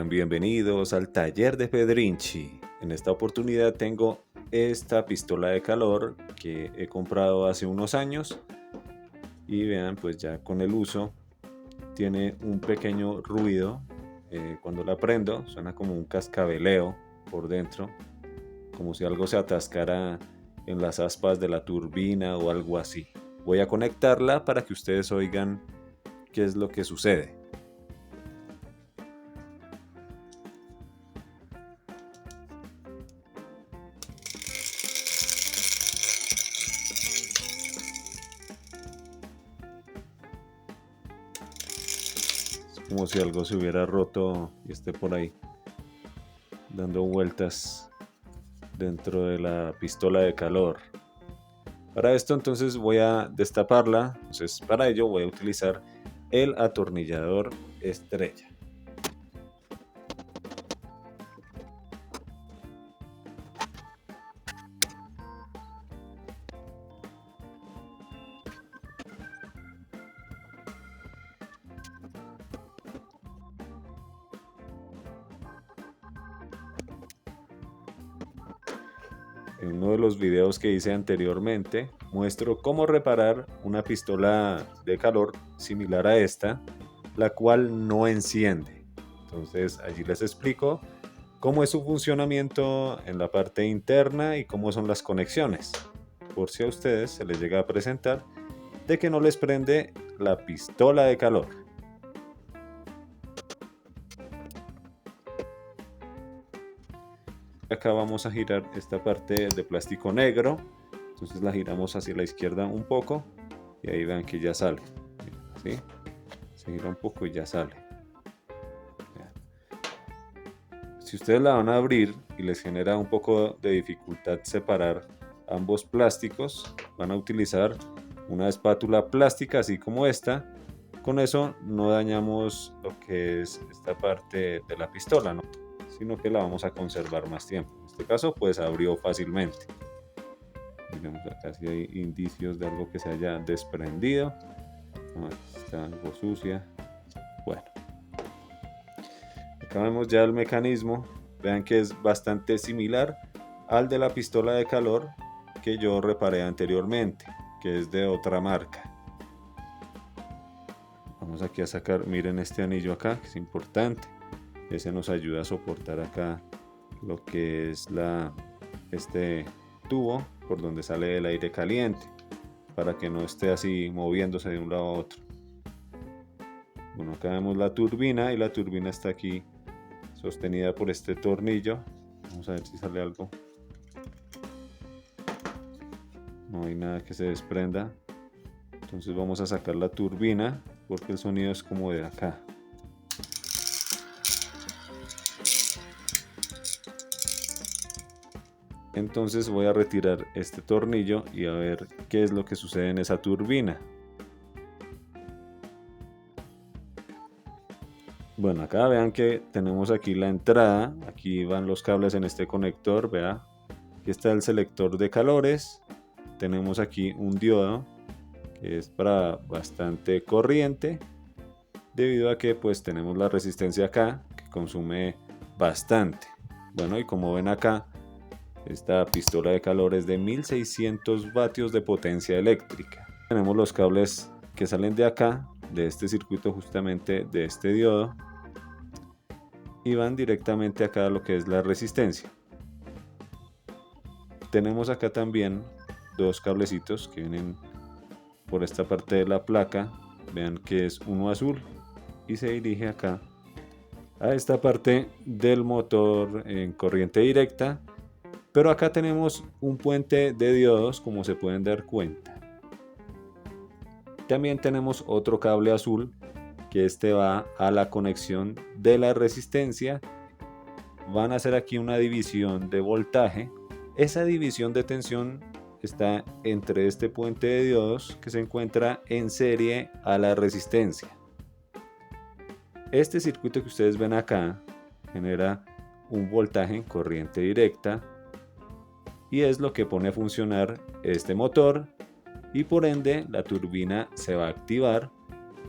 Sean bienvenidos al taller de Pedrinchi. En esta oportunidad tengo esta pistola de calor que he comprado hace unos años y vean, pues ya con el uso tiene un pequeño ruido. Cuando la prendo suena como un cascabeleo por dentro, como si algo se atascara en las aspas de la turbina o algo así. Voy a conectarla para que ustedes oigan qué es lo que sucede. Como si algo se hubiera roto y esté por ahí dando vueltas dentro de la pistola de calor. Para esto entonces voy a destaparla. Entonces para ello voy a utilizar el atornillador estrella. En uno de los videos que hice anteriormente muestro cómo reparar una pistola de calor similar a esta, la cual no enciende. Entonces allí les explico cómo es su funcionamiento en la parte interna y cómo son las conexiones, por si a ustedes se les llega a presentar de que no les prende la pistola de calor. Acá vamos a girar esta parte de plástico negro, entonces la giramos hacia la izquierda un poco y ahí vean que ya sale, ¿sí? Se gira un poco y ya sale. Si ustedes la van a abrir y les genera un poco de dificultad separar ambos plásticos, van a utilizar una espátula plástica así como esta. Con eso no dañamos lo que es esta parte de la pistola, ¿no? Sino que la vamos a conservar más tiempo. En este caso pues abrió fácilmente. Digamos acá si hay indicios de algo que se haya desprendido. Está algo sucia. Bueno, acá vemos ya el mecanismo. Vean que es bastante similar al de la pistola de calor que yo reparé anteriormente, que es de otra marca. Vamos aquí a sacar, miren este anillo acá, que es importante. Ese nos ayuda a soportar acá lo que es este tubo por donde sale el aire caliente, para que no esté así moviéndose de un lado a otro. Bueno, acá vemos la turbina y la turbina está aquí sostenida por este tornillo. Vamos a ver si sale algo. No hay nada que se desprenda. Entonces vamos a sacar la turbina porque el sonido es como de acá. Entonces voy a retirar este tornillo y a ver qué es lo que sucede en esa turbina. Bueno, acá vean que tenemos aquí la entrada, aquí van los cables en este conector, vea, aquí está el selector de calores, tenemos aquí un diodo que es para bastante corriente, debido a que pues tenemos la resistencia acá que consume bastante. Bueno, y como ven acá, esta pistola de calor es de 1600 vatios de potencia eléctrica. Tenemos los cables que salen de acá, de este circuito justamente de este diodo, y van directamente acá a lo que es la resistencia. Tenemos acá también dos cablecitos que vienen por esta parte de la placa. Vean que es uno azul y se dirige acá a esta parte del motor en corriente directa. Pero acá tenemos un puente de diodos, como se pueden dar cuenta. También tenemos otro cable azul, que este va a la conexión de la resistencia. Van a hacer aquí una división de voltaje. Esa división de tensión está entre este puente de diodos que se encuentra en serie a la resistencia. Este circuito que ustedes ven acá genera un voltaje en corriente directa y es lo que pone a funcionar este motor, y por ende la turbina se va a activar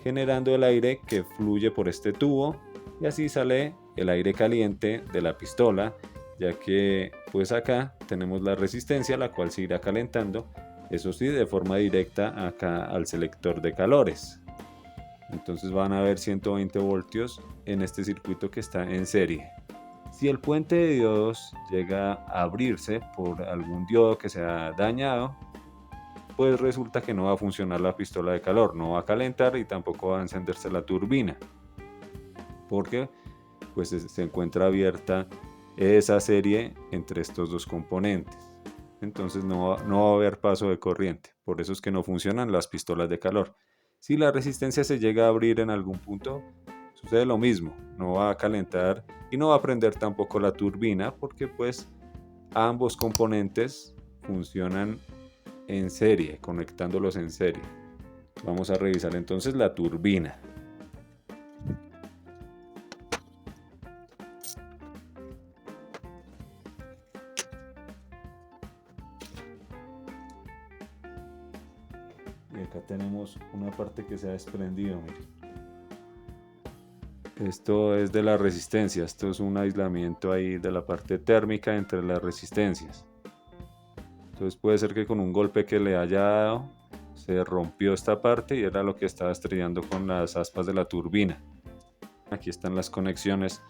generando el aire que fluye por este tubo y así sale el aire caliente de la pistola, ya que pues acá tenemos la resistencia, la cual se irá calentando, eso sí, de forma directa acá al selector de calores. Entonces van a haber 120 voltios en este circuito que está en serie. Si el puente de diodos llega a abrirse por algún diodo que se ha dañado, pues resulta que no va a funcionar la pistola de calor, no va a calentar y tampoco va a encenderse la turbina, porque pues se encuentra abierta esa serie entre estos dos componentes. Entonces no va a haber paso de corriente, por eso es que no funcionan las pistolas de calor. Si la resistencia se llega a abrir en algún punto, sucede lo mismo, no va a calentar y no va a prender tampoco la turbina, porque pues ambos componentes funcionan en serie, conectándolos en serie. Vamos a revisar entonces la turbina. Y acá tenemos una parte que se ha desprendido, miren. Esto es de la resistencia, esto es un aislamiento ahí de la parte térmica entre las resistencias. Entonces puede ser que con un golpe que le haya dado se rompió esta parte y era lo que estaba estrellando con las aspas de la turbina. Aquí están las conexiones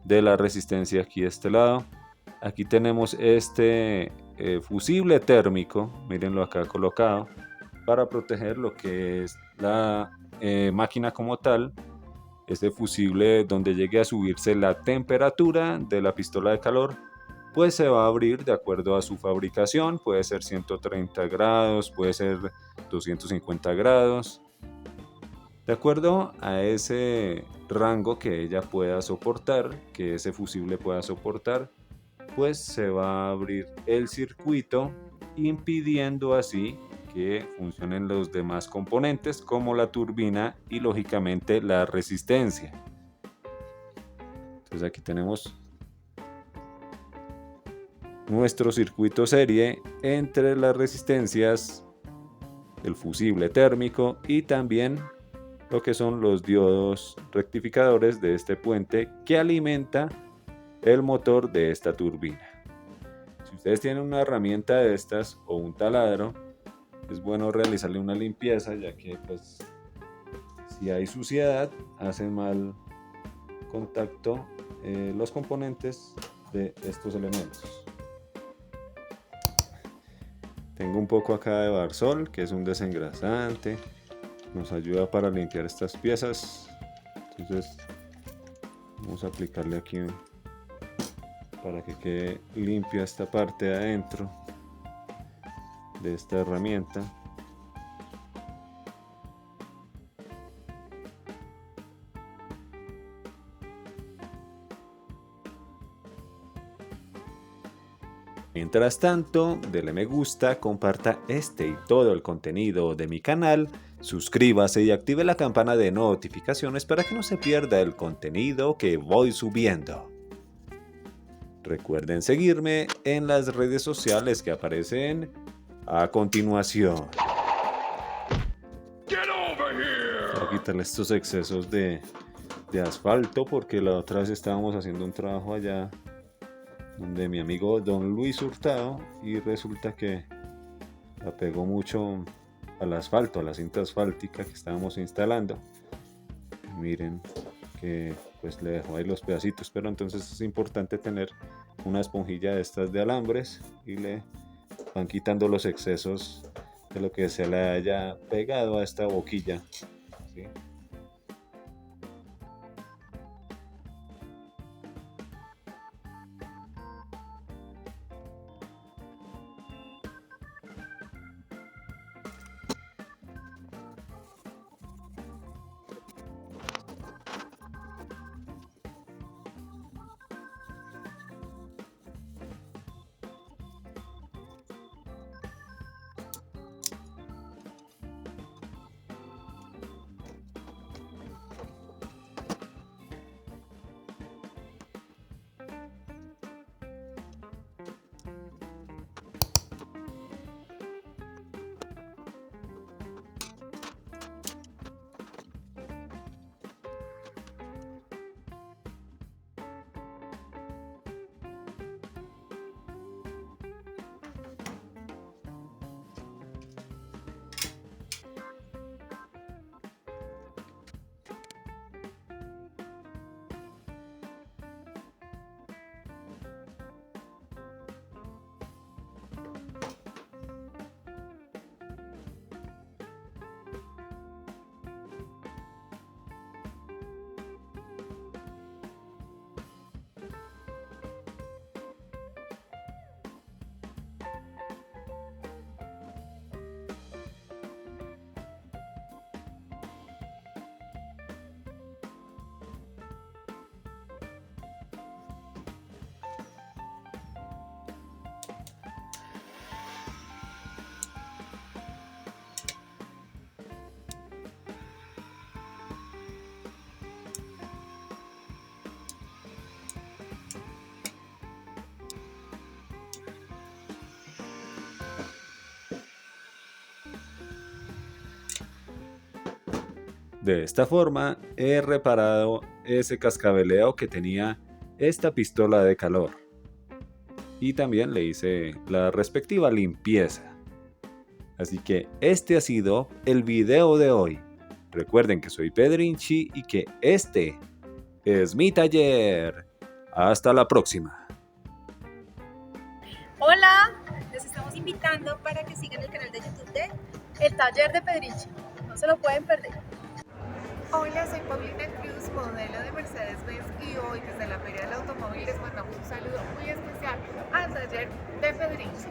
de la resistencia aquí de este lado. Aquí tenemos este fusible térmico, mírenlo acá colocado, para proteger lo que es la máquina como tal. Este fusible, donde llegue a subirse la temperatura de la pistola de calor, pues se va a abrir de acuerdo a su fabricación. Puede ser 130 grados, puede ser 250 grados. De acuerdo a ese rango que ella pueda soportar, que ese fusible pueda soportar, pues se va a abrir el circuito, impidiendo así que funcionen los demás componentes como la turbina y lógicamente la resistencia. Entonces aquí tenemos nuestro circuito serie entre las resistencias, el fusible térmico y también lo que son los diodos rectificadores de este puente que alimenta el motor de esta turbina. Si ustedes tienen una herramienta de estas o un taladro, es bueno realizarle una limpieza, ya que pues si hay suciedad hacen mal contacto los componentes de estos elementos. Tengo un poco acá de Barsol, que es un desengrasante, nos ayuda para limpiar estas piezas. Entonces vamos a aplicarle aquí para que quede limpia esta parte de adentro de esta herramienta. Mientras tanto, dele me gusta, comparta este y todo el contenido de mi canal, suscríbase y active la campana de notificaciones para que no se pierda el contenido que voy subiendo. Recuerden seguirme en las redes sociales que aparecen a continuación. Voy a quitarle estos excesos de asfalto porque la otra vez estábamos haciendo un trabajo allá donde mi amigo Don Luis Hurtado y resulta que la pegó mucho al asfalto, a la cinta asfáltica que estábamos instalando. Miren que pues le dejó ahí los pedacitos, pero entonces es importante tener una esponjilla de estas de alambres y le van quitando los excesos de lo que se le haya pegado a esta boquilla, ¿sí? De esta forma he reparado ese cascabeleo que tenía esta pistola de calor. Y también le hice la respectiva limpieza. Así que este ha sido el video de hoy. Recuerden que soy Pedrinchi y que este es mi taller. Hasta la próxima. Hola, les estamos invitando para que sigan el canal de YouTube de El Taller de Pedrinchi. No se lo pueden perder. Hola, soy Paulina Cruz, modelo de Mercedes-Benz, y hoy desde la Feria del Automóvil les mandamos un saludo muy especial al Taller de Pedrinchi.